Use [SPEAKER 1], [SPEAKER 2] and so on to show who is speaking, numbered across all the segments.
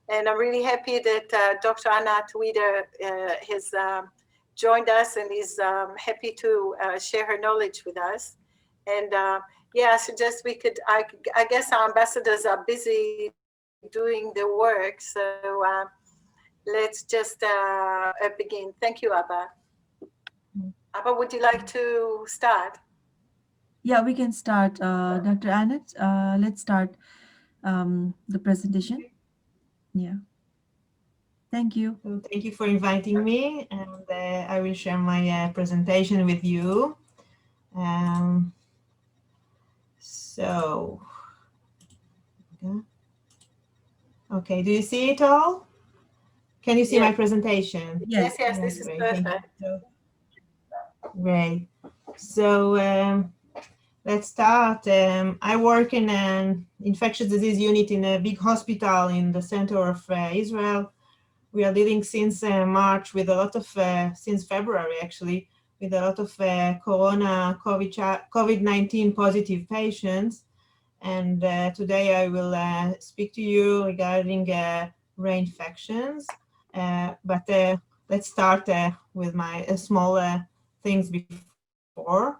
[SPEAKER 1] And I'm really happy that Dr. Anat Wieder has joined us and is happy to share her knowledge with us. And yeah, I suggest we could, I guess our ambassadors are busy doing the work. So let's just begin. Thank you, Abba. Abba, would you like to start?
[SPEAKER 2] Yeah, we can start. Dr. Anat, let's start the presentation.
[SPEAKER 1] Okay.
[SPEAKER 2] Yeah, thank you.
[SPEAKER 3] So thank you for inviting me, and I will share my presentation with you. Um, so, okay, do you see it all? Can you see
[SPEAKER 1] Yes,
[SPEAKER 3] my presentation?
[SPEAKER 1] yes,
[SPEAKER 2] Yes.
[SPEAKER 1] yes,
[SPEAKER 3] Yeah,
[SPEAKER 1] this is
[SPEAKER 3] great, thank you.
[SPEAKER 1] perfect.
[SPEAKER 3] So, great. So let's start. I work in an infectious disease unit in a big hospital in the center of Israel. We are dealing since March with a lot of, since February actually, with a lot of COVID-19 positive patients. And today I will speak to you regarding reinfections. But let's start with my small things before.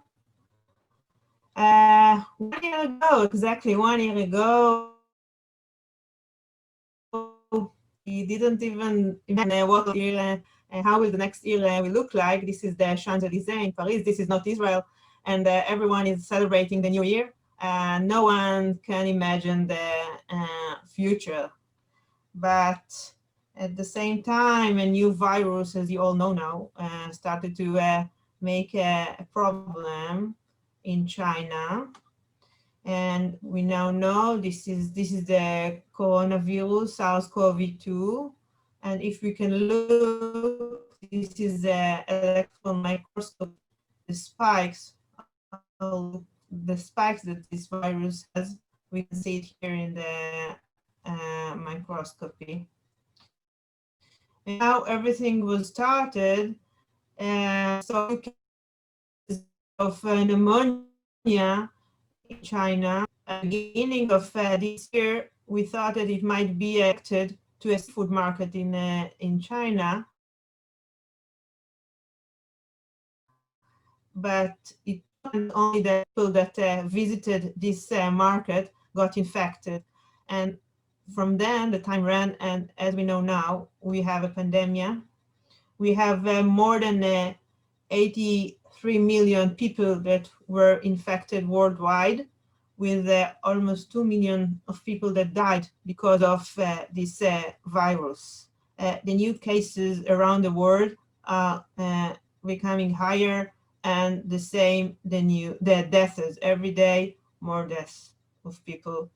[SPEAKER 3] 1 year ago, exactly 1 year ago, we didn't even imagine what year, how will the next year will look like. This is the Champs-Élysées in Paris. This is not Israel, and everyone is celebrating the new year. No one can imagine the future, but at the same time, a new virus, as you all know now, started to make a problem in China. And we now know this is the coronavirus, SARS-CoV-2. And if we can look, this is the electron microscope, the spikes, the spikes that this virus has. We can see it here in the microscopy. And how everything was started, so cases of pneumonia in China. At the beginning of this year, we thought that it might be connected to a seafood market in China, but it wasn't only the people that visited this market got infected. And from then, the time ran, and as we know now, we have a pandemic. We have more than 83 million people that were infected worldwide, with almost 2 million of people that died because of this virus. The new cases around the world are becoming higher, and the same, the deaths every day, more deaths of people.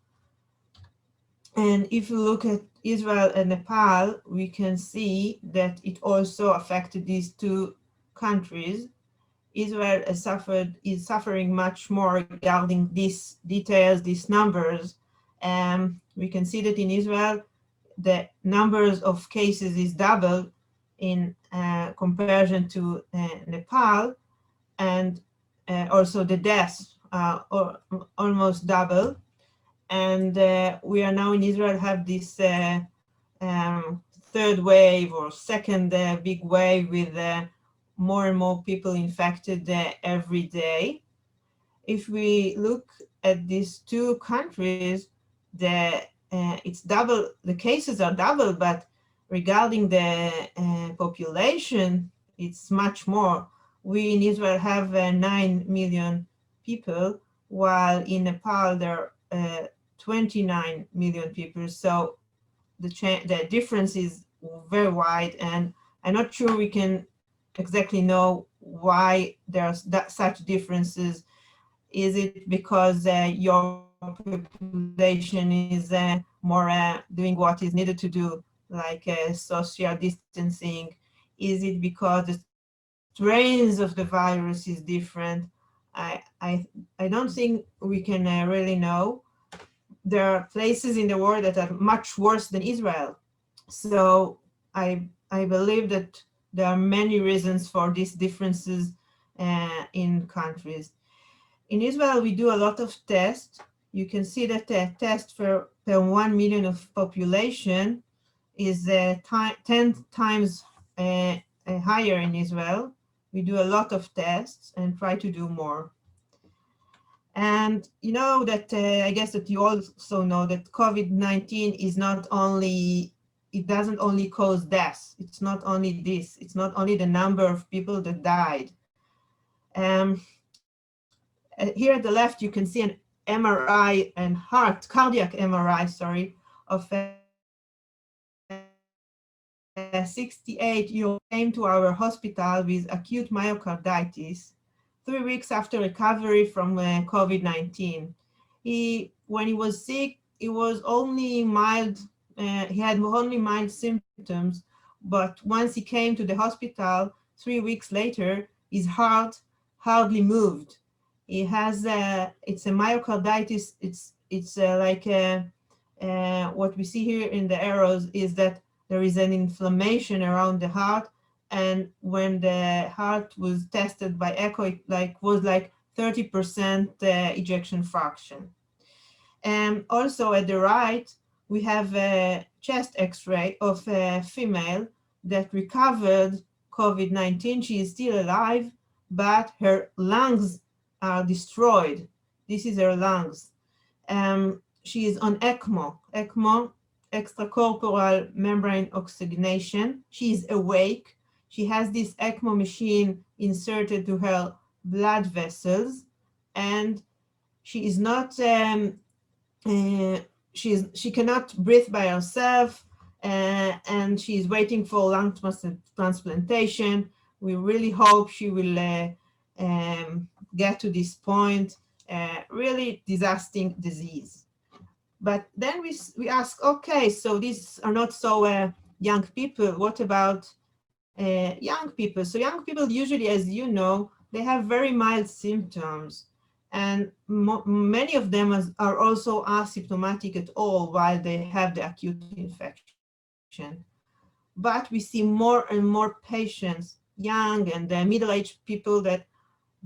[SPEAKER 3] And if you look at Israel and Nepal, we can see that it also affected these two countries. Israel is suffering much more regarding these details, these numbers. We can see that in Israel, the numbers of cases is double in comparison to Nepal, and also the deaths are almost double. And we are now in Israel have this third wave or second big wave with more and more people infected every day. If we look at these two countries, it's double, the cases are double, but regarding the population, it's much more. We in Israel have 9 million people, while in Nepal there are 29 million people. So the difference is very wide, and I'm not sure we can exactly know why there's such differences. Is it because your population is more doing what is needed to do, like social distancing? Is it because the strains of the virus is different? I don't think we can really know. There are places in the world that are much worse than Israel. So I believe that there are many reasons for these differences in countries. In Israel, we do a lot of tests. You can see that the test per 1 million of population is 10 times higher in Israel. We do a lot of tests and try to do more. And you know that I guess that you also know that COVID-19 is not only, it doesn't only cause deaths. It's not only this. It's not only the number of people that died. Here at the left, you can see an MRI and cardiac MRI, sorry, of a 68-year-old came to our hospital with acute myocarditis 3 weeks after recovery from COVID-19. When he was sick, it was only mild, he had only mild symptoms, but once he came to the hospital 3 weeks later, his heart hardly moved. He has, it's a myocarditis, it's like what we see here in the arrows is that there is an inflammation around the heart, and when the heart was tested by echo, it was like 30% ejection fraction. And also at the right, we have a chest x-ray of a female that recovered COVID-19. She is still alive, but her lungs are destroyed. This is her lungs. She is on ECMO, extracorporeal membrane oxygenation. She is awake. She has this ECMO machine inserted to her blood vessels, and she is not, she cannot breathe by herself, and she is waiting for lung transplantation. We really hope she will get to this point, really disastrous disease. But then we ask, okay, so these are not so young people. What about young people? So young people usually, as you know, they have very mild symptoms. And many of them are also asymptomatic at all while they have the acute infection. But we see more and more patients, young and middle-aged people that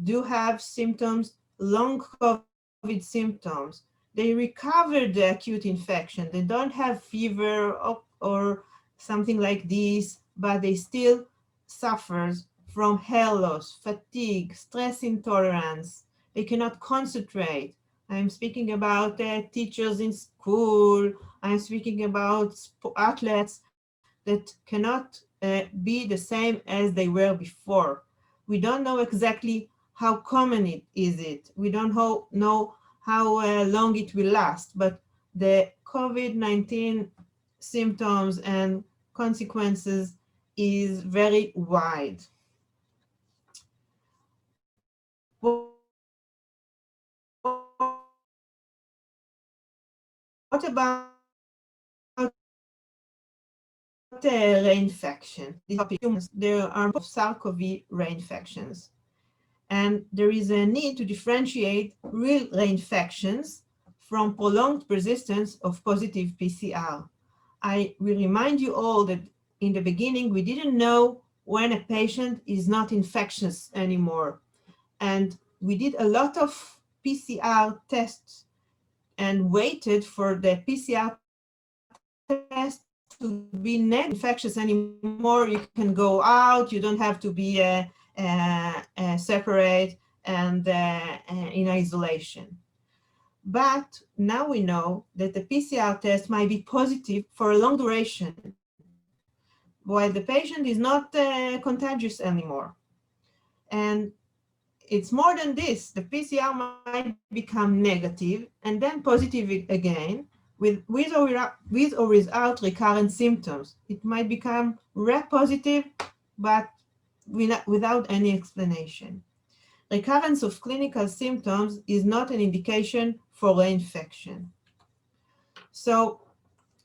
[SPEAKER 3] do have symptoms, long COVID symptoms. They recover the acute infection. They don't have fever or something like this, but they still suffer from hair loss, fatigue, stress intolerance. They cannot concentrate. I'm speaking about teachers in school. I'm speaking about athletes that cannot be the same as they were before. We don't know exactly how common it is. We don't know how long it will last, but the COVID-19 symptoms and consequences is very wide. What about reinfection? There are SARS-CoV reinfections. And there is a need to differentiate real reinfections from prolonged persistence of positive PCR. I will remind you all that in the beginning, we didn't know when a patient is not infectious anymore. And we did a lot of PCR tests and waited for the PCR test to be not infectious anymore. You can go out, you don't have to be separate and in isolation. But now we know that the PCR test might be positive for a long duration, while the patient is not contagious anymore. And it's more than this. The PCR might become negative and then positive again with or without recurrent symptoms. It might become positive, but without any explanation. Recurrence of clinical symptoms is not an indication for reinfection. So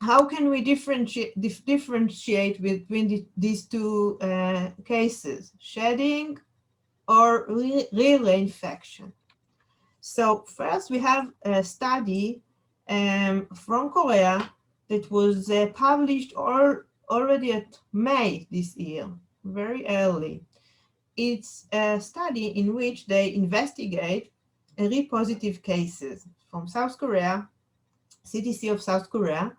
[SPEAKER 3] how can we differentiate between these two cases, shedding or real reinfection? So first we have a study from Korea that was published already at May this year, very early. It's a study in which they investigate positive cases from South Korea, CDC of South Korea,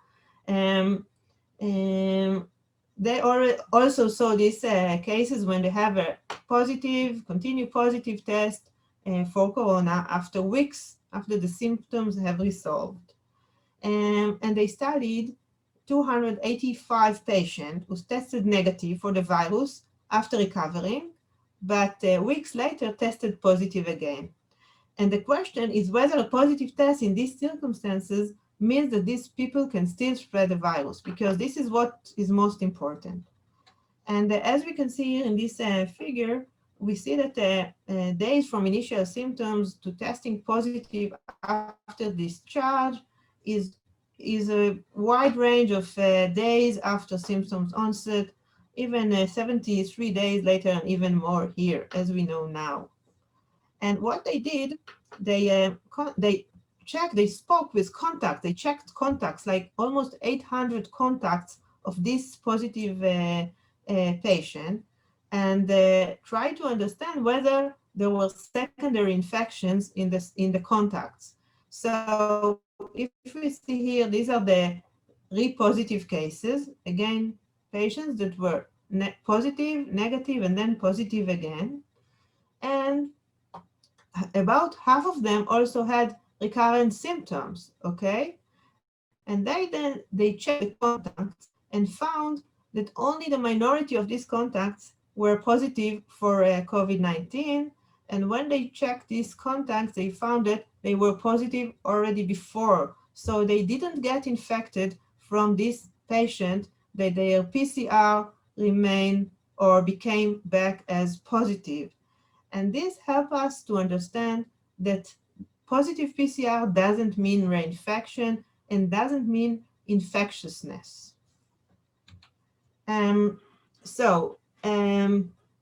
[SPEAKER 3] They also saw these cases when they have a continued positive test for corona after weeks after the symptoms have resolved. And they studied 285 patients who tested negative for the virus after recovering, but weeks later tested positive again. And the question is whether a positive test in these circumstances means that these people can still spread the virus, because this is what is most important. And as we can see here in this figure, we see that days from initial symptoms to testing positive after discharge is a wide range of days after symptoms onset, even 73 days later, and even more here, as we know now. And what they did, they spoke with contacts, they checked contacts, like almost 800 contacts of this positive patient, and tried to understand whether there were secondary infections in the contacts. So if we see here, these are the re-positive cases. Again, patients that were positive, negative, and then positive again. And about half of them also had recurrent symptoms, okay? And they checked the contacts and found that only the minority of these contacts were positive for COVID-19. And when they checked these contacts, they found that they were positive already before. So they didn't get infected from this patient, that their PCR remained or became back as positive. And this helps us to understand that positive PCR doesn't mean reinfection and doesn't mean infectiousness.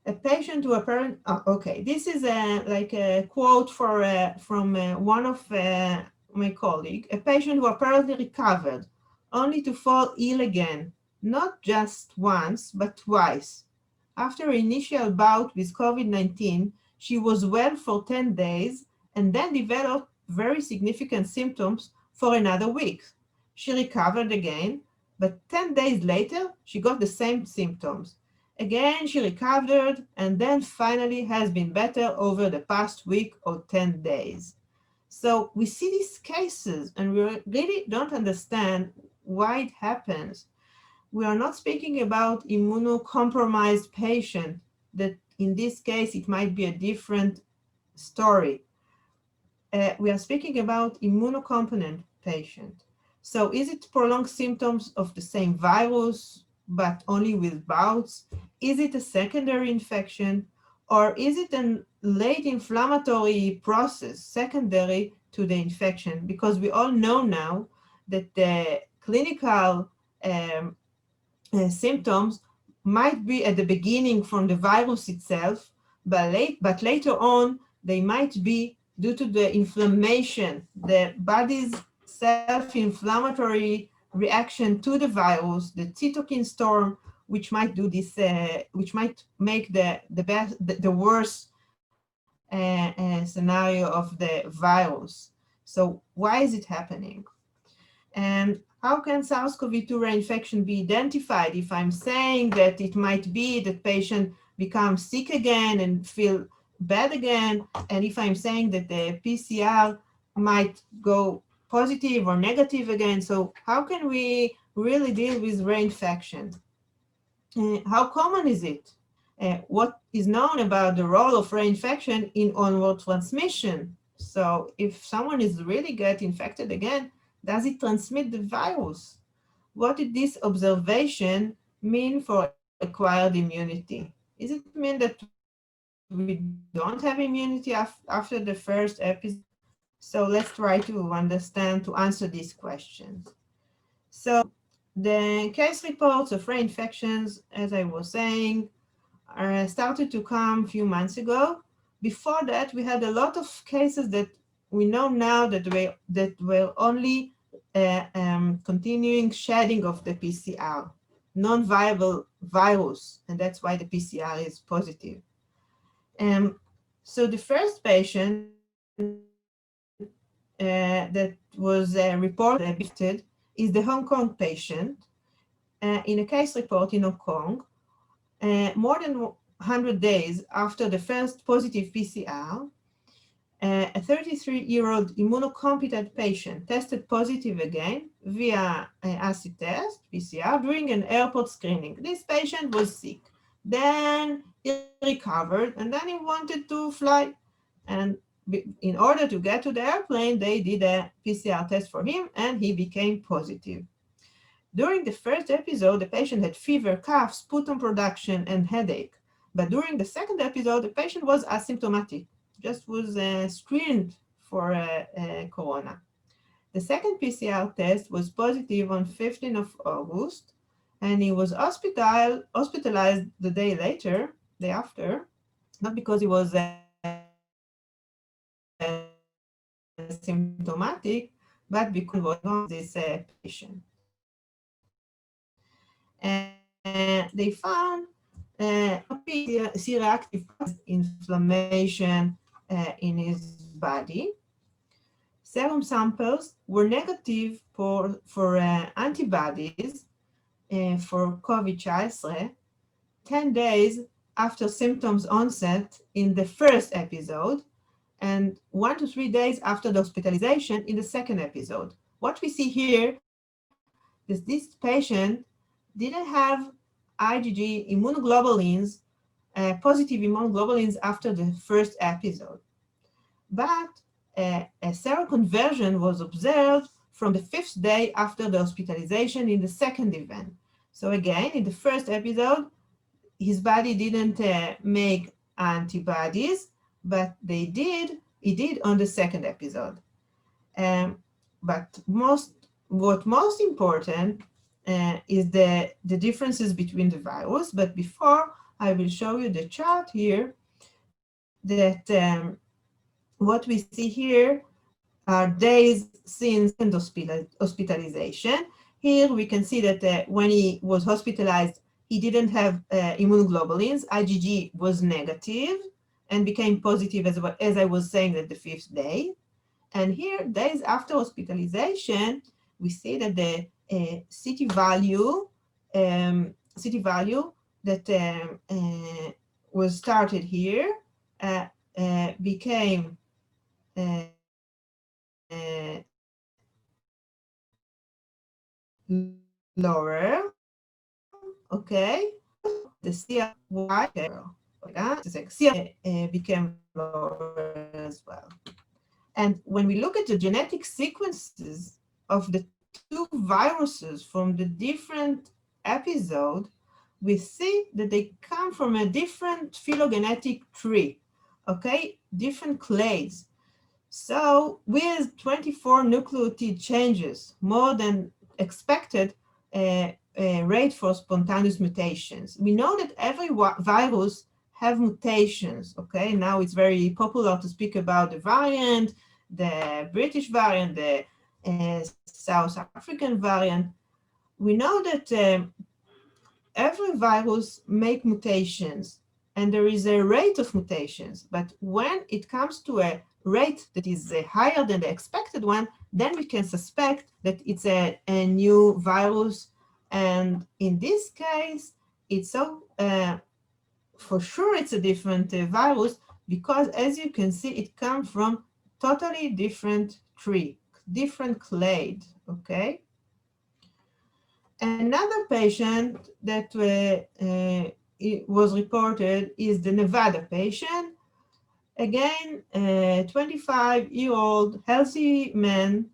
[SPEAKER 3] A patient who apparently, okay, this is like a quote from one of my colleagues. A patient who apparently recovered only to fall ill again, not just once, but twice. After her initial bout with COVID-19, she was well for 10 days and then developed very significant symptoms for another week. She recovered again, but 10 days later, she got the same symptoms. Again, she recovered and then finally has been better over the past week or 10 days. So we see these cases and we really don't understand why it happens. We are not speaking about immunocompromised patient, that in this case, it might be a different story. We are speaking about immunocompetent patient. So is it prolonged symptoms of the same virus, but only with bouts? Is it a secondary infection? Or is it a late inflammatory process secondary to the infection? Because we all know now that the clinical symptoms might be at the beginning from the virus itself, but later on, they might be due to the inflammation, the body's self-inflammatory reaction to the virus, the cytokine storm, which might do this, which might make the worst scenario of the virus. So why is it happening? And how can SARS-CoV-2 reinfection be identified if I'm saying that it might be that patient becomes sick again and feel bad again, and if I'm saying that the PCR might go positive or negative again? So how can we really deal with reinfection? How common is it? What is known about the role of reinfection in onward transmission? So if someone is really get infected again, does it transmit the virus? What did this observation mean for acquired immunity? Is it mean that we don't have immunity after the first episode? So let's try to understand, to answer these questions. So the case reports of reinfections, as I was saying, started to come a few months ago. Before that, we had a lot of cases that we know now that were only continuing shedding of the PCR, non-viable virus, and that's why the PCR is positive. So the first patient that was reported is the Hong Kong patient. in a case report in Hong Kong, more than 100 days after the first positive PCR, a 33-year-old immunocompetent patient tested positive again via acid test, PCR, during an airport screening. This patient was sick. Then he recovered, and then he wanted to fly. And in order to get to the airplane, they did a PCR test for him, and he became positive. During the first episode, the patient had fever, cough, sputum production, and headache. But during the second episode, the patient was asymptomatic, just was screened for corona. The second PCR test was positive on 15th of August, and he was hospitalized the day after, not because he was symptomatic, but because was on this patient. They found C-reactive inflammation in his body. Serum samples were negative for antibodies for COVID-19 10 days after symptoms onset in the first episode, and 1 to 3 days after the hospitalization in the second episode. What we see here is this patient didn't have IgG immunoglobulins, positive immunoglobulins after the first episode. But a seroconversion was observed from the 5th day after the hospitalization in the second event. So again, in the first episode, his body didn't make antibodies, but he did on the second episode. But what's most important is the differences between the virus. But before, I will show you the chart here that what we see here are days since hospitalization. Here we can see that when he was hospitalized, he didn't have immunoglobulins. IgG was negative and became positive as I was saying at the 5th day. And here, days after hospitalization, we see that the CT value that was started here became lower, okay? The CI became lower as well. And when we look at the genetic sequences of the two viruses from the different episode, we see that they come from a different phylogenetic tree, okay? Different clades. So with 24 nucleotide changes, more than expected rate for spontaneous mutations. We know that every virus have mutations, okay? Now it's very popular to speak about the variant, the British variant, the South African variant. We know that every virus make mutations, and there is a rate of mutations. But when it comes to a rate that is higher than the expected one, then we can suspect that it's a new virus. And in this case, it's so for sure it's a different virus, because as you can see, it comes from totally different tree, different clade, okay? Another patient that was reported is the Nevada patient. Again, a 25-year-old healthy man.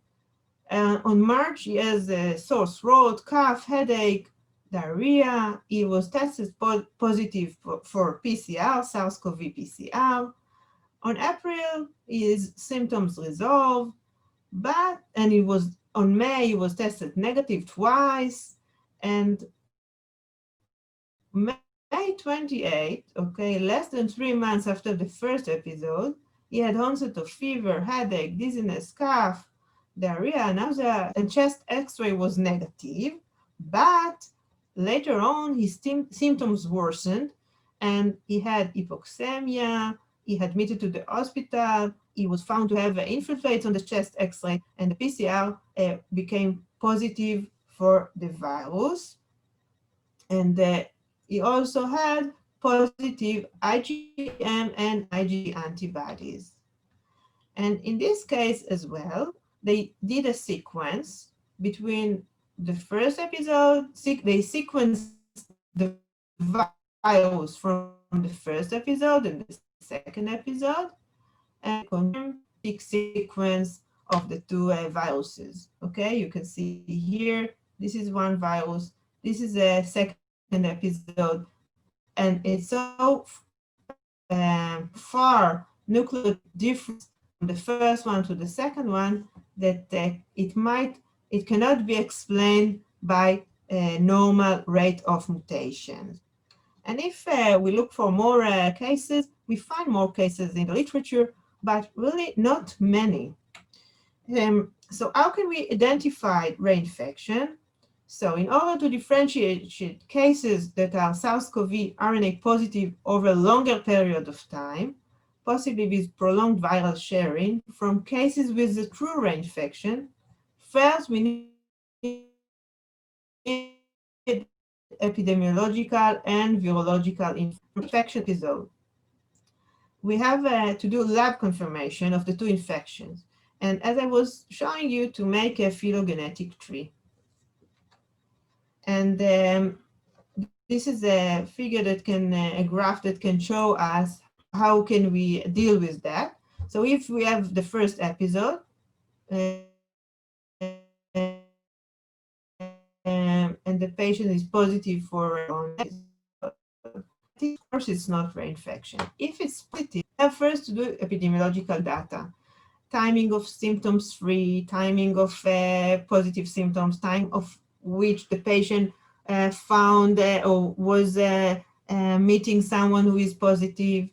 [SPEAKER 3] On March, he has a sore throat, cough, headache, diarrhea. He was tested positive for PCR, SARS-CoV PCR. On April, his symptoms resolved, and on May, he was tested negative twice, and May 28, okay, less than 3 months after the first episode, he had onset of fever, headache, dizziness, cough, diarrhea, nausea, and chest x-ray was negative, but later on his symptoms worsened and he had hypoxemia, he admitted to the hospital, he was found to have infiltrates on the chest x-ray, and the PCR became positive for the virus. And he also had positive IgM and IgG antibodies. And in this case as well, they did a sequence between the first episode, they sequenced the virus from the first episode and the second episode, and confirmed the sequence of the two viruses. Okay, you can see here, this is one virus, this is a second episode, and it's so far nucleotide difference from the first one to the second one that it cannot be explained by a normal rate of mutations. And if we look for more cases, we find more cases in the literature, but really not many. So how can we identify reinfection? So in order to differentiate cases that are SARS-CoV RNA positive over a longer period of time, possibly with prolonged viral sharing, from cases with the true reinfection, first we need epidemiological and virological infection episode. We have to do lab confirmation of the two infections. And as I was showing you, to make a phylogenetic tree. And this is a figure that can, a graph that can show us how can we deal with that. So if we have the first episode, and the patient is positive for of course it's not reinfection. If it's positive, we have first to do epidemiological data. Timing of symptoms free, timing of positive symptoms, time of which the patient found or was meeting someone who is positive,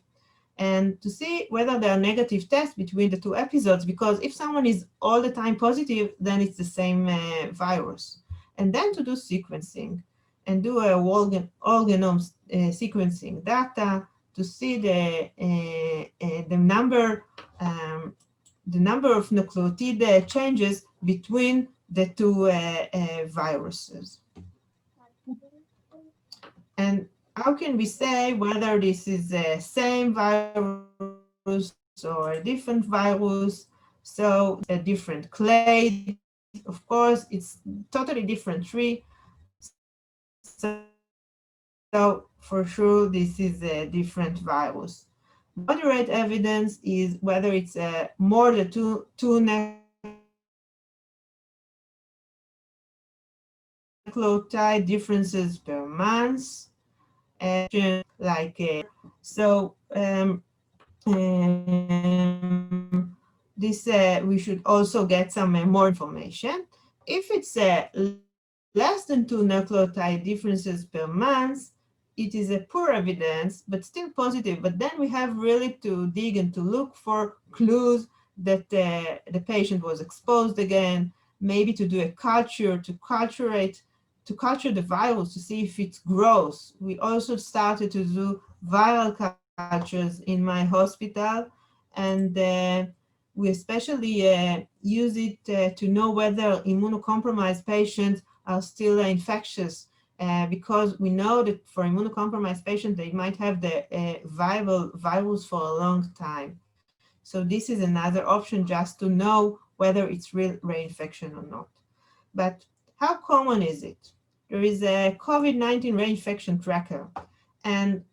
[SPEAKER 3] and to see whether there are negative tests between the two episodes, because if someone is all the time positive, then it's the same virus. And then to do sequencing and do a whole genome sequencing data to see the number of nucleotide changes between the two viruses. And how can we say whether this is the same virus or a different virus? So a different clade, of course, it's totally different tree. So for sure, this is a different virus. Moderate evidence is whether it's more than two nucleotide differences per month, like so. This we should also get some more information. If it's less than two nucleotide differences per month, it is a poor evidence, but still positive. But then we have really to dig and to look for clues that the patient was exposed again, maybe to do a culture, to culture the virus to see if it grows. We also started to do viral cultures in my hospital, and we especially use it to know whether immunocompromised patients are still infectious, because we know that for immunocompromised patients, they might have the viral virus for a long time. So this is another option just to know whether it's real reinfection or not. But how common is it? There is a COVID-19 reinfection tracker, and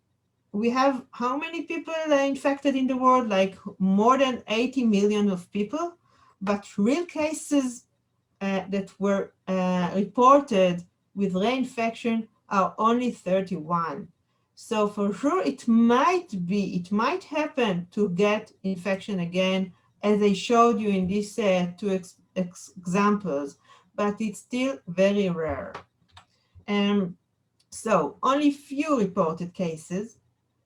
[SPEAKER 3] we have how many people infected in the world? Like more than 80 million of people, but real cases that were reported with reinfection are only 31. So for sure, it might happen to get infection again, as I showed you in these two examples, but it's still very rare. So only few reported cases.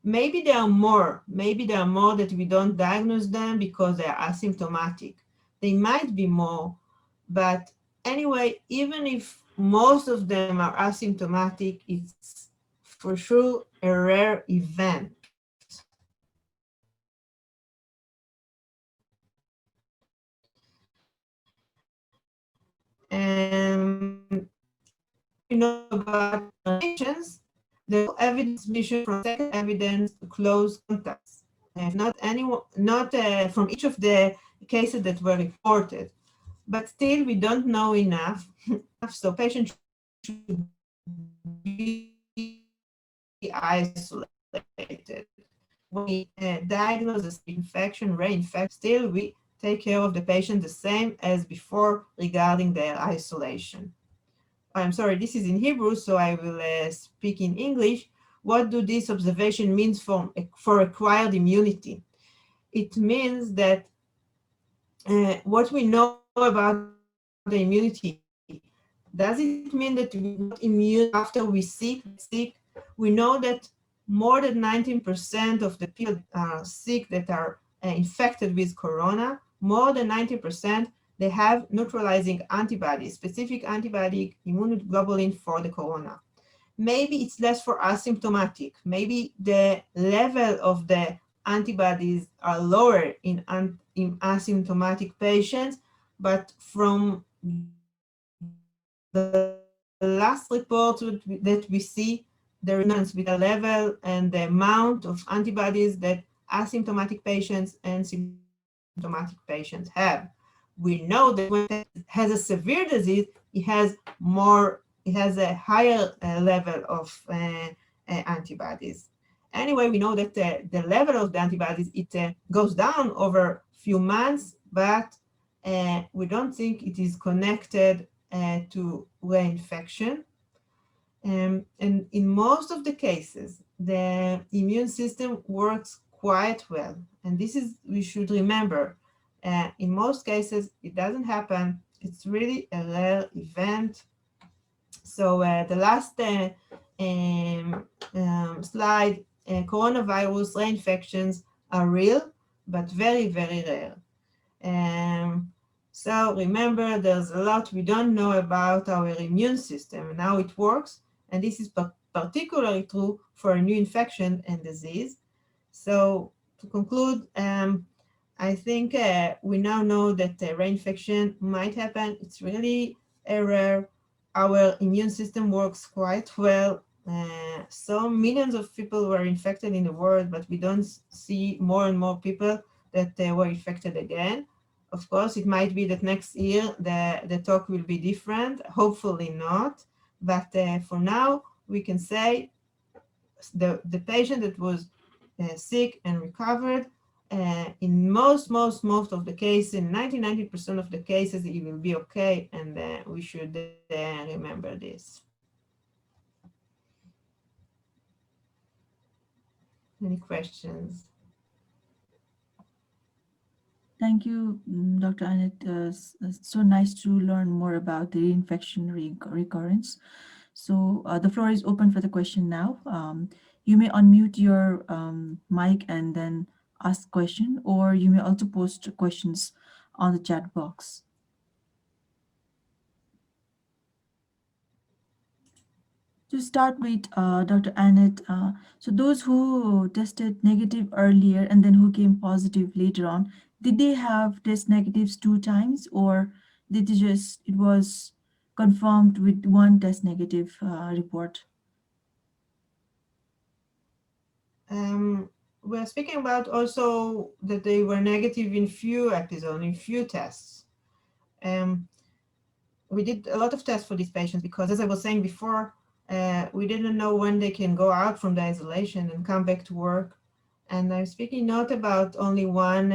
[SPEAKER 3] Maybe there are more that we don't diagnose them because they are asymptomatic. They might be more, but anyway, even if most of them are asymptomatic, it's for sure a rare event. And know about nations, there's no evidence mission from second evidence to close contacts. Not anyone, not from each of the cases that were reported, but still we don't know enough. So patients should be isolated. When we diagnose this infection, reinfection, still we take care of the patient the same as before regarding their isolation. I'm sorry, this is in Hebrew, so I will speak in English. What do this observation means for acquired immunity? It means that what we know about the immunity, does it mean that we're not immune after we sick? We know that more than 19% of the people are sick that are infected with corona, more than 90%, they have neutralizing antibodies, specific antibody immunoglobulin for the corona. Maybe it's less for asymptomatic. Maybe the level of the antibodies are lower in asymptomatic patients, but from the last report that we see, the resonance with the level and the amount of antibodies that asymptomatic patients and symptomatic patients have. We know that when a patient has a severe disease, it has a higher level of antibodies. Anyway, we know that the level of the antibodies, it goes down over a few months, but we don't think it is connected to reinfection. And in most of the cases, the immune system works quite well. And this is, we should remember, in most cases, it doesn't happen. It's really a rare event. So the last slide, coronavirus reinfections are real, but very, very rare. So remember, there's a lot we don't know about our immune system and how it works. And this is particularly true for a new infection and disease. So to conclude, I think we now know that reinfection might happen. It's really rare. Our immune system works quite well. So millions of people were infected in the world, but we don't see more and more people that were infected again. Of course, it might be that next year the talk will be different, hopefully not. But for now, we can say the patient that was sick and recovered, in most of the cases, in 90% of the cases, it will be okay, and we should remember this. Any questions?
[SPEAKER 2] Thank you, Dr. Anat. So nice to learn more about the infection recurrence. So the floor is open for the question now. You may unmute your mic and then ask question, or you may also post questions on the chat box. To start with, Dr. Anat, so those who tested negative earlier and then who came positive later on, did they have test negatives 2 times, or did they just, it was confirmed with one test negative report?
[SPEAKER 3] We're speaking about also that they were negative in few episodes, in few tests. We did a lot of tests for these patients because, as I was saying before, we didn't know when they can go out from the isolation and come back to work. And I'm speaking not about only one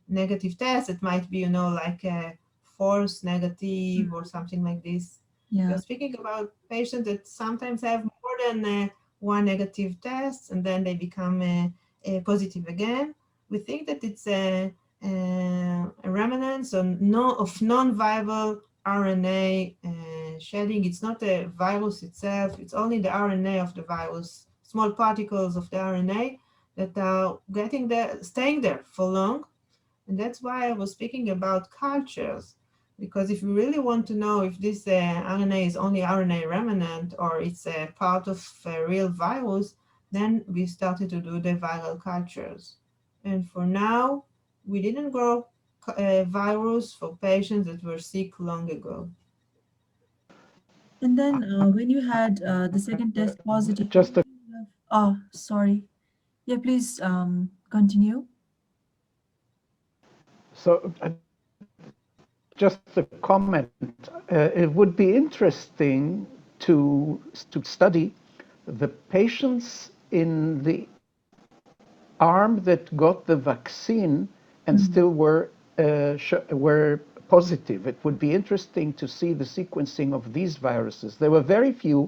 [SPEAKER 3] negative test. It might be, like a false negative or something like this.
[SPEAKER 2] Yeah.
[SPEAKER 3] We're speaking about patients that sometimes have more than one negative test, and then they become positive again. We think that it's a remnants of non-viral RNA shedding. It's not a virus itself, it's only the RNA of the virus, small particles of the RNA that are staying there for long. And that's why I was speaking about cultures, because if you really want to know if this RNA is only RNA remnant or it's a part of a real virus, then we started to do the viral cultures. And for now, we didn't grow virus for patients that were sick long ago.
[SPEAKER 2] And then when you had the second test positive,
[SPEAKER 4] Just a
[SPEAKER 2] oh, sorry. Yeah, please continue.
[SPEAKER 4] so just a comment. It would be interesting to study the patients in the arm that got the vaccine and
[SPEAKER 2] Mhm.
[SPEAKER 4] still were positive. It would be interesting to see the sequencing of these viruses. There were very few,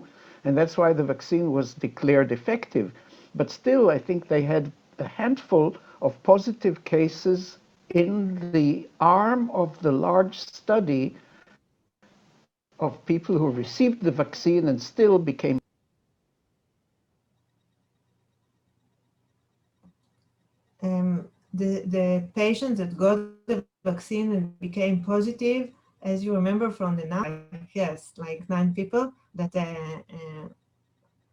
[SPEAKER 4] and that's why the vaccine was declared effective. But still, I think they had a handful of positive cases in the arm of the large study of people who received the vaccine and still became.
[SPEAKER 3] The patients that got the vaccine and became positive, as you remember from the number, like yes, like 9 people that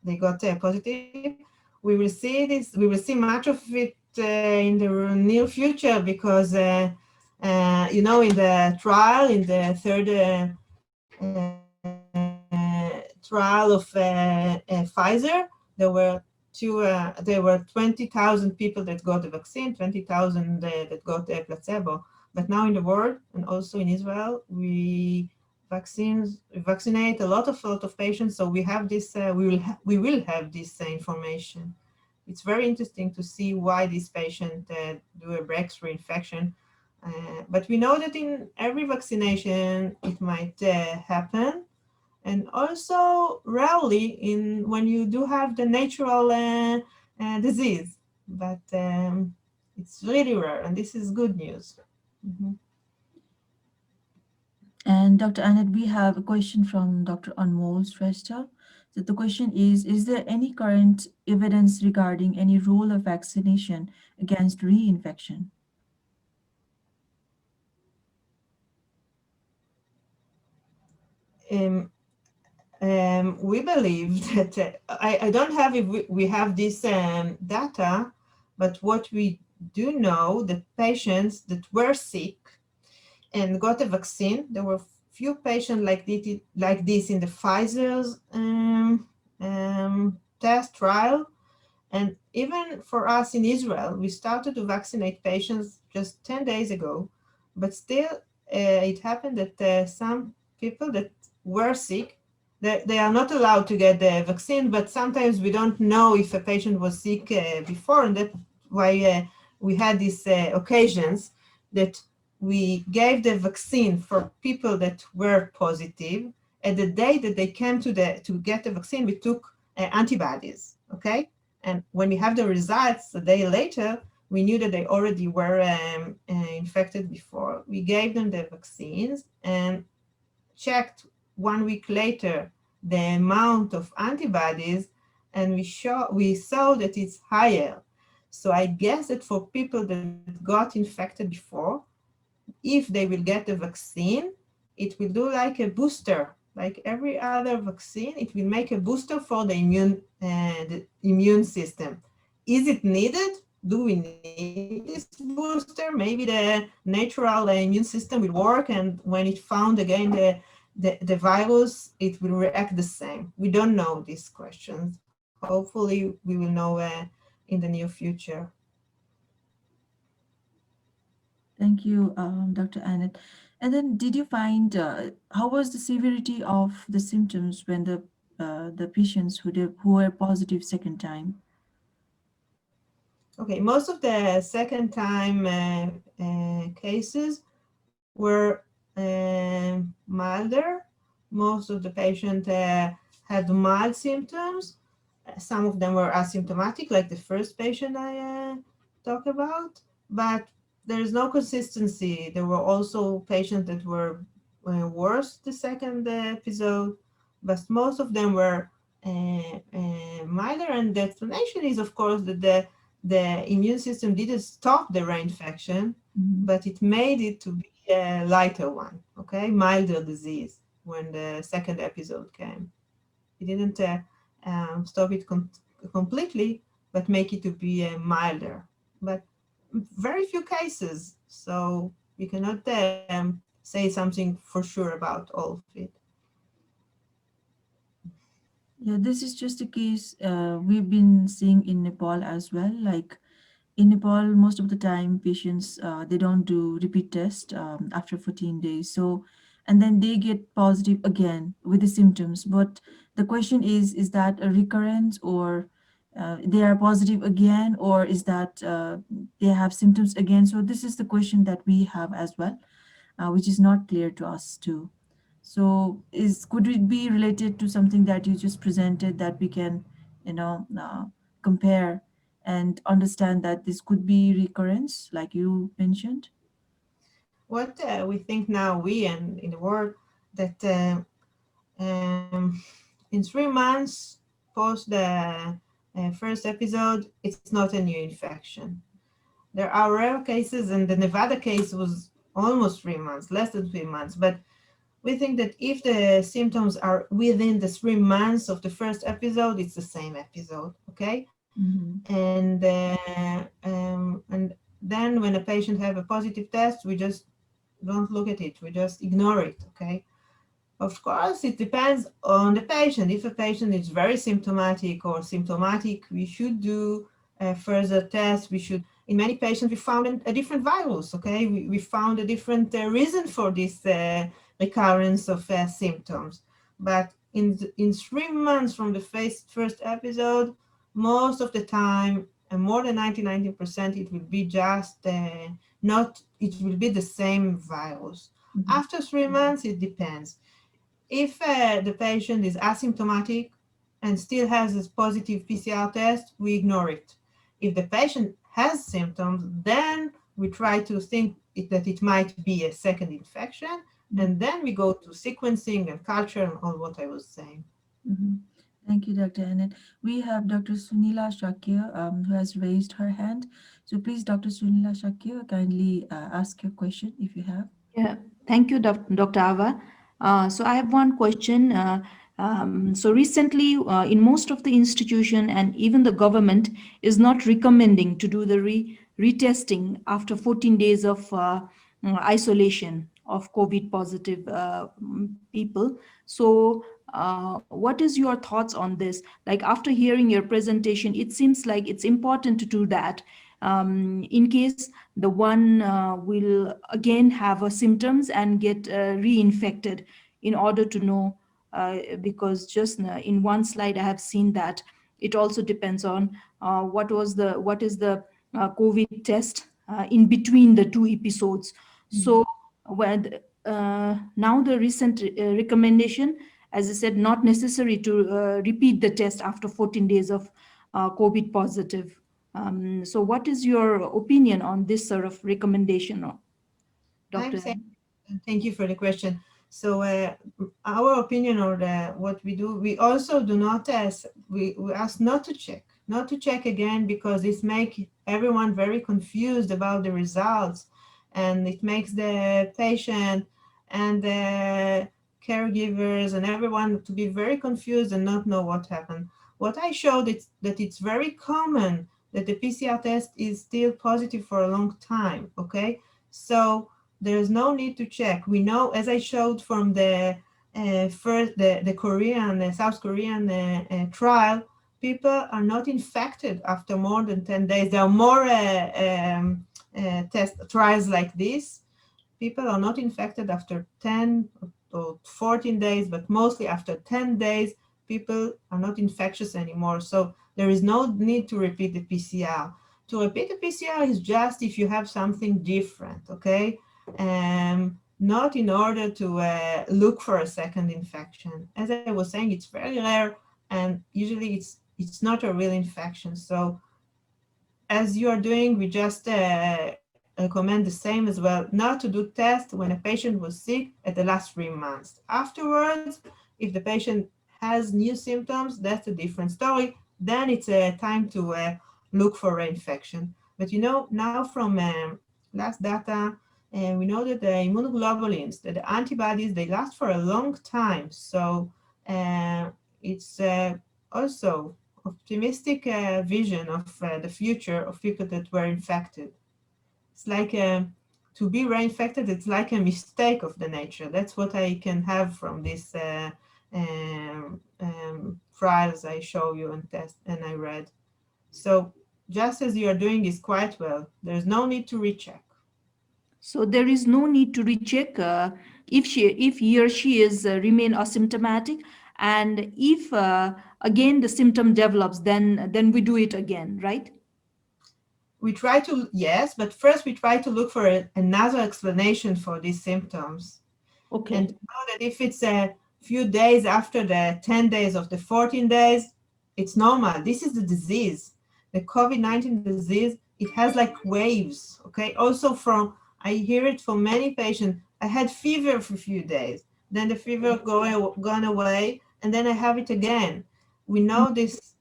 [SPEAKER 3] they got positive. We will see this. We will see much of it in the near future because in the trial, in the third trial of Pfizer, there were 20,000 people that got the vaccine, 20,000 that got the placebo. But now in the world and also in Israel, we vaccinate a lot of patients. So we have this. We will have this information. It's very interesting to see why this patient do a breakthrough infection. But we know that in every vaccination it might happen, and also rarely in when you do have the natural disease, but it's really rare, and this is good news. Mhm.
[SPEAKER 2] And Dr. Anat, we have a question from Dr. Anmol Shrestha. So the question is there any current evidence regarding any role of vaccination against reinfection?
[SPEAKER 3] Um, we believe that I don't have if we have this data, but what we do know that patients that were sick and got a vaccine, there were few patients like this in the Pfizer's test trial. And even for us in Israel, we started to vaccinate patients just 10 days ago, but still it happened that some people that were sick, they are not allowed to get the vaccine, but sometimes we don't know if a patient was sick before, and that's why we had these occasions that we gave the vaccine for people that were positive. At the day that they came to get the vaccine, we took antibodies, okay? And when we have the results a day later, we knew that they already were infected before. We gave them the vaccines and checked 1 week later the amount of antibodies, and we saw that it's higher. So I guess that for people that got infected before, if they will get the vaccine, it will do like a booster, like every other vaccine. It will make a booster for the immune system. Is it needed? Do we need this booster? Maybe the natural immune system will work, and when it found again the virus, it will react the same. We don't know these questions. Hopefully, we will know in the near future.
[SPEAKER 2] Thank you, Dr. Anat. And then did you find how was the severity of the symptoms when the patients who were positive second time?
[SPEAKER 3] Okay, most of the second time cases were milder. Most of the patients had mild symptoms. Some of them were asymptomatic, like the first patient I talked about, but there is no consistency. There were also patients that were worse the second episode, but most of them were milder. And the explanation is, of course, that the immune system didn't stop the reinfection,
[SPEAKER 2] Mhm.
[SPEAKER 3] but it made it to be a lighter one, okay, milder disease when the second episode came. It didn't stop it completely, but make it to be milder. But very few cases, so we cannot say something for sure about all of it.
[SPEAKER 2] Yeah, this is just a case we've been seeing in Nepal as well. Like in Nepal, most of the time patients they don't do repeat test after 14 days. So, and then they get positive again with the symptoms. But the question is that a recurrence or they are positive again, or is that they have symptoms again? So this is the question that we have as well, which is not clear to us too. So could it be related to something that you just presented that we can, compare and understand that this could be recurrence, like you mentioned?
[SPEAKER 3] What we think now, we and in the world, that in 3 months post the first episode, it's not a new infection. There are rare cases, and the Nevada case was almost 3 months, less than 3 months. But we think that if the symptoms are within the 3 months of the first episode, it's the same episode, okay?
[SPEAKER 2] Mhm.
[SPEAKER 3] And then when a patient have a positive test, we just don't look at it. We just ignore it, okay? Of course, it depends on the patient. If a patient is very symptomatic or symptomatic, we should do further tests. We should, in many patients, we found a different virus, okay? We found a different reason for this recurrence of symptoms. But in 3 months from the first episode, most of the time, more than 90% it will be just not, it will be the same virus.
[SPEAKER 2] Mhm.
[SPEAKER 3] After 3 months, it depends. If the patient is asymptomatic and still has this positive PCR test, we ignore it. If the patient has symptoms, then we try to think that it might be a second infection, and then we go to sequencing and culture and all what I was saying.
[SPEAKER 2] Mhm. Thank you, Dr. Anat. We have Dr. Sunila Shakir, who has raised her hand. So please, Dr. Sunila Shakir, kindly ask your question if you have.
[SPEAKER 5] Yeah, thank you, Dr. Ava. So I have one question. So recently, in most of the institution and even the government is not recommending to do the retesting after 14 days of isolation of COVID positive people. So what is your thoughts on this? Like after hearing your presentation, it seems like it's important to do that in case the one will again have symptoms and get reinfected in order to know because just in one slide I have seen that it also depends on what is the COVID test in between the two episodes.
[SPEAKER 2] Mhm.
[SPEAKER 5] So now the recent recommendation, as I said, not necessary to repeat the test after 14 days of COVID positive. So what is your opinion on this sort of recommendation,
[SPEAKER 3] I'm
[SPEAKER 5] Dr.
[SPEAKER 3] saying, thank you for the question. So our opinion or what we do, we also do not ask, we ask not to check again, because this makes everyone very confused about the results, and it makes the patient and the caregivers and everyone to be very confused and not know what happened. What I showed is that it's very common that the PCR test is still positive for a long time, okay? So there's no need to check. We know, as I showed from the the Korean, South Korean trial, people are not infected after more than 10 days. There are more test trials like this. People are not infected after 10 or 14 days, but mostly after 10 days, people are not infectious anymore. So there is no need to repeat the PCR. To repeat the PCR is just if you have something different, okay? Not in order to look for a second infection. As I was saying, it's very rare, and usually it's not a real infection. So as you are doing, we just recommend the same as well, not to do tests when a patient was sick at the last 3 months. Afterwards, if the patient has new symptoms, that's a different story. Then it's time to look for reinfection. But you know, now from last data, we know that the immunoglobulins, that the antibodies, they last for a long time. So it's also optimistic vision of the future of people that were infected. It's like to be reinfected, it's like a mistake of the nature. That's what I can have from this trials I show you and test and I read. So just as you are doing is quite well, there's no need to recheck.
[SPEAKER 5] So there is no need to recheck if he or she is remain asymptomatic, and if again the symptom develops, then we do it again, right?
[SPEAKER 3] We try to, yes, but first we try to look for another explanation for these symptoms.
[SPEAKER 5] Okay.
[SPEAKER 3] And know that if it's a few days after the 10 days of the 14 days, it's normal. This is the disease. The COVID-19 disease, it has like waves, okay? Also I hear it from many patients. I had fever for a few days, then the fever gone away, and then I have it again. We know this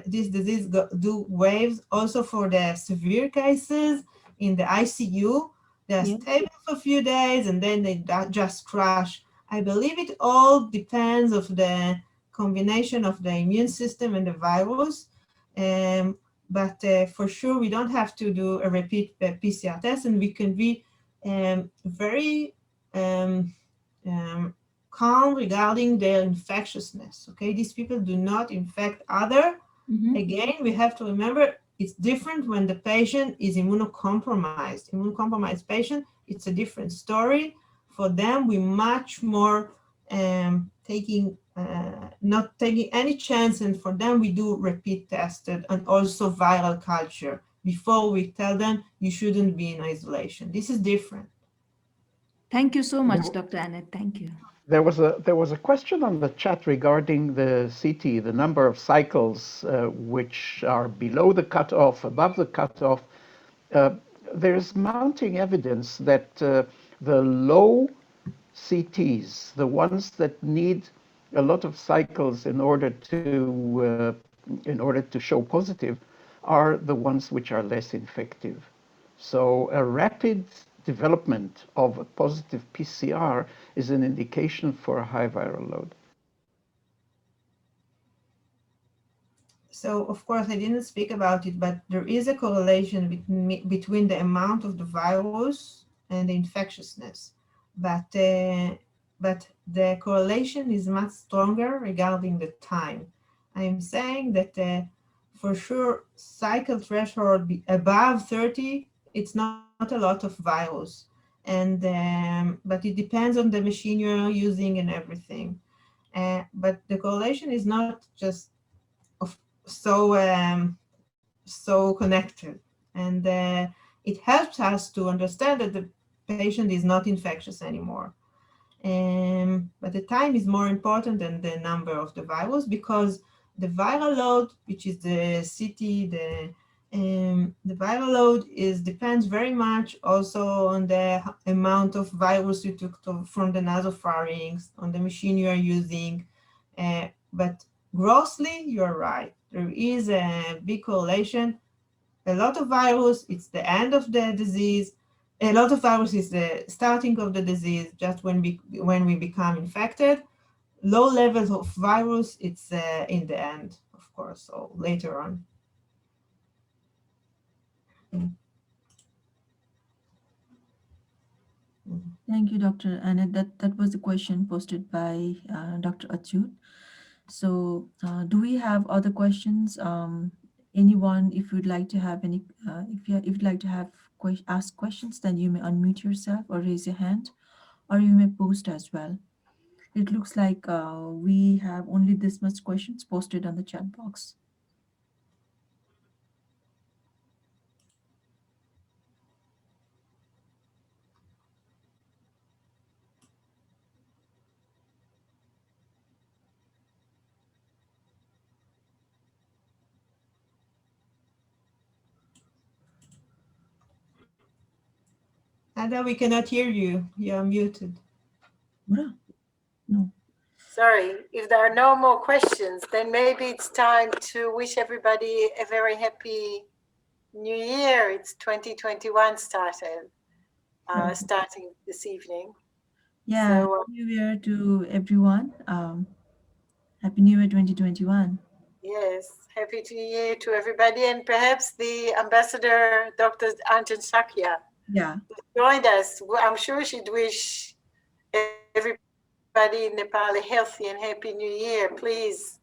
[SPEAKER 3] disease do waves also for the severe cases in the ICU. They're
[SPEAKER 5] Yeah.
[SPEAKER 3] stable for a few days and then they just crash. I believe it all depends of the combination of the immune system and the virus. But for sure, we don't have to do a repeat PCR test, and we can be very calm regarding their infectiousness. Okay, these people do not infect other.
[SPEAKER 5] Mhm.
[SPEAKER 3] Again, we have to remember it's different when the patient is immunocompromised. Immunocompromised patient, it's a different story. For them, we much more not taking any chance, and for them we do repeat tested and also viral culture before we tell them you shouldn't be in isolation. This is different.
[SPEAKER 5] Thank you so much, Dr. Anat. Thank you.
[SPEAKER 4] There was a question on the chat regarding the CT, the number of cycles which are below the cutoff, above the cutoff. There's mounting evidence that the low CTs, the ones that need a lot of cycles in order to show positive, are the ones which are less infective. So a rapid development of a positive PCR is an indication for a high viral load.
[SPEAKER 3] So, of course, I didn't speak about it, but there is a correlation between the amount of the virus and the infectiousness. But the correlation is much stronger regarding the time. I'm saying that for sure, cycle threshold above 30, it's not a lot of virus. And but it depends on the machine you're using and everything. But the correlation is not just so connected, and it helps us to understand that the patient is not infectious anymore. But the time is more important than the number of the virus, because the viral load, which is the CT, the viral load depends very much also on the amount of virus you took from the nasopharynx, on the machine you are using. But grossly, you're right. There is a big correlation. A lot of virus, it's the end of the disease. A lot of virus is the starting of the disease, just when we become infected. Low levels of virus, it's in the end, of course, so later on.
[SPEAKER 2] Thank you, Dr. Anat. That was the question posted by Dr. Achyut. So do we have other questions? Anyone, if you'd like to have any, if you'd like to have ask questions, then you may unmute yourself or raise your hand, or you may post as well. It looks like we have only this much questions posted on the chat box.
[SPEAKER 3] Ada, we cannot hear you. You are muted.
[SPEAKER 2] No.
[SPEAKER 1] Sorry, if there are no more questions, then maybe it's time to wish everybody a very happy New Year. It's 2021 starting this evening.
[SPEAKER 2] Yeah,
[SPEAKER 1] So,
[SPEAKER 2] Happy New Year to everyone. Happy New Year 2021.
[SPEAKER 1] yes, happy New Year to everybody, and perhaps the ambassador, Dr. Anjan Shakya,
[SPEAKER 2] Yeah.
[SPEAKER 1] joined us. I'm sure she'd wish everybody everybody in Nepal a healthy and happy new year. Please,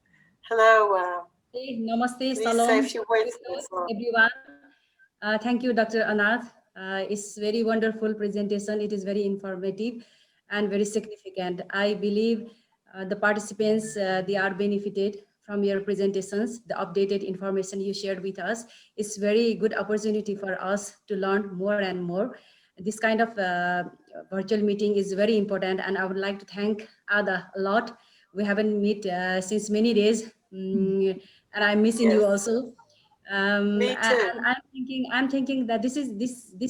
[SPEAKER 1] hello.
[SPEAKER 6] Namaste,
[SPEAKER 1] Please
[SPEAKER 6] salam.
[SPEAKER 1] say a few words to
[SPEAKER 6] Hello,
[SPEAKER 1] us all.
[SPEAKER 6] everyone. Thank you, Dr. Anat. It's very wonderful presentation. It is very informative and very significant. I believe the participants, they are benefited from your presentations. The updated information you shared with us is very good opportunity for us to learn more and more. This kind of virtual meeting is very important, and I would like to thank Ada a lot. We haven't met since many days, and I'm missing you
[SPEAKER 1] Yes.
[SPEAKER 6] also.
[SPEAKER 1] Me too.
[SPEAKER 6] And I'm thinking that this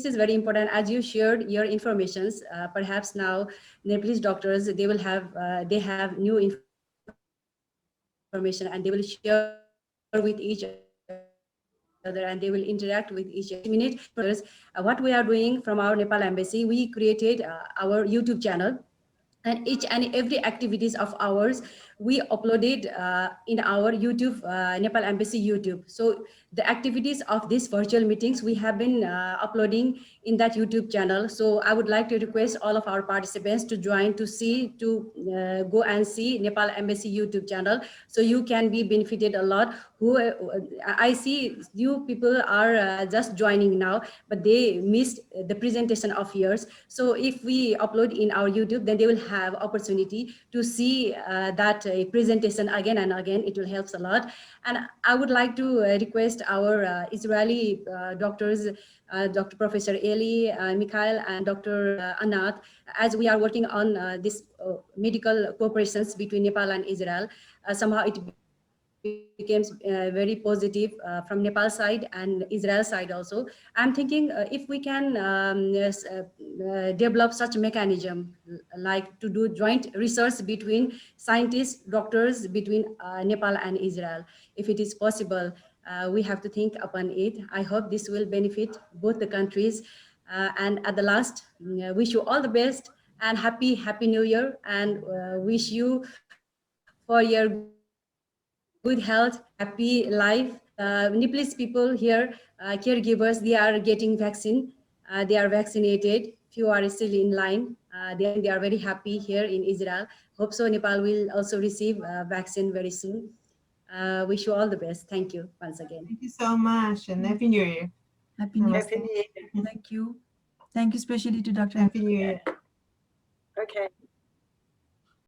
[SPEAKER 6] is very important. As you shared your informations, perhaps now Nepalese doctors, they have new information, and they will share with each other, and they will interact with each other. What we are doing from our Nepal embassy, we created our YouTube channel, and each and every activities of ours we uploaded in our YouTube, Nepal Embassy YouTube. So the activities of these virtual meetings we have been uploading in that YouTube channel. So I would like to request all of our participants to join, to go and see Nepal Embassy YouTube channel, so you can be benefited a lot. Who I see you people are just joining now, but they missed the presentation of yours. So if we upload in our YouTube, then they will have opportunity to see that presentation again and again. It will help a lot. And I would like to request our Israeli doctors, Dr. Professor Eli, Mikhail, and Dr. Anat, as we are working on this medical cooperations between Nepal and Israel. Somehow it becomes very positive from Nepal side and Israel side also. I'm thinking if we can develop such mechanism, like to do joint research between scientists, doctors, between Nepal and Israel. If it is possible, we have to think upon it. I hope this will benefit both the countries. And at the last, wish you all the best and happy New Year, and wish you for your good health, happy life. Nepalese people here, caregivers, they are getting vaccine. They are vaccinated. Few are still in line. They are very happy here in Israel. Hope so Nepal will also receive vaccine very soon. Wish you all the best. Thank you once again.
[SPEAKER 3] Thank you so much, and Happy New Year.
[SPEAKER 2] Happy New Year.
[SPEAKER 1] Happy New Year.
[SPEAKER 2] Thank you. Thank you especially to Dr.
[SPEAKER 3] Happy New Year.
[SPEAKER 1] Okay.